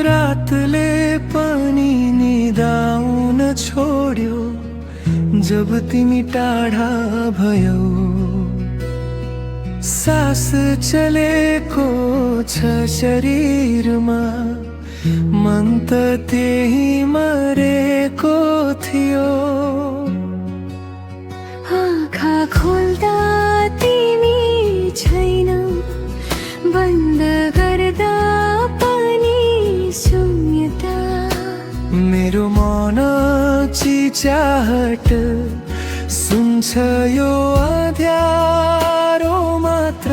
रातले पनि निदाउन छोड्यो जब तिमी टाढा भयौ। सास चलेको छ शरीरमा, मन त त्यही मरेको थियो। आँखा खोल्दा तिमी छैनौ, बन्द गर्दा पनि शून्यता। मेरो मन चिचाहट सुन्छ यो अँध्यारो मात्र।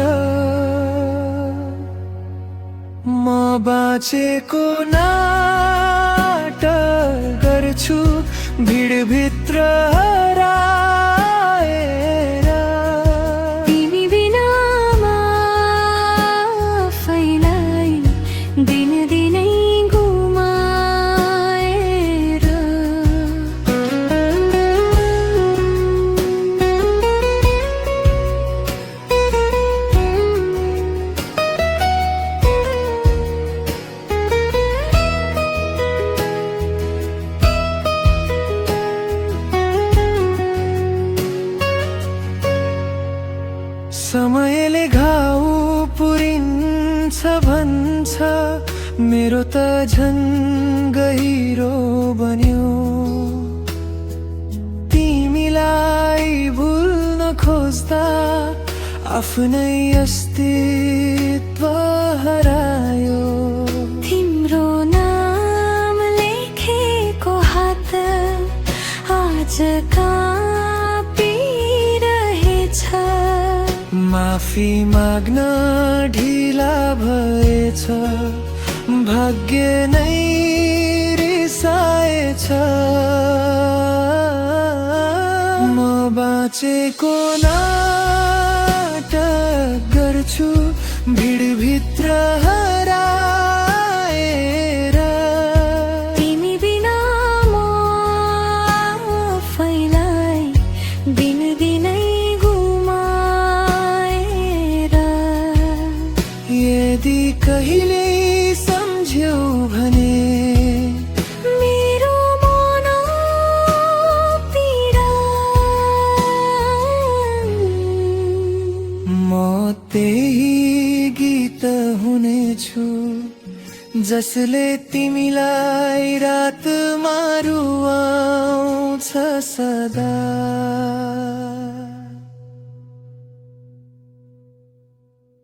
म बाँचेको नाटक गर्छु भिडभित्र हराएर। तिमी बिना आफैलाई दिनदिनै गुमाएर। समयले घाउ पुरिन्छ भन्छ, मेरो त झन् गहिरो बन्यो। तिमीलाई भुल्न खोज्दा आफ्नै अस्तित्व हरायो। तिम्रो नाम लेखेको हात आज काँपिरहेछ। माफी माग्न ढिला भएछ, भाग्य नै रिसाएछ। म बाँचेको नाटक गर्छु भिडभित्र हराएर। तिमी बिना म आफैलाई दिनदिनै गुमाएर। यदि कहिले सम्झ्यौ भने मेरो मन पीडा, म त्यही गीत हुनेछु जसले तिमीलाई रातमा रुवाउँछ सदा।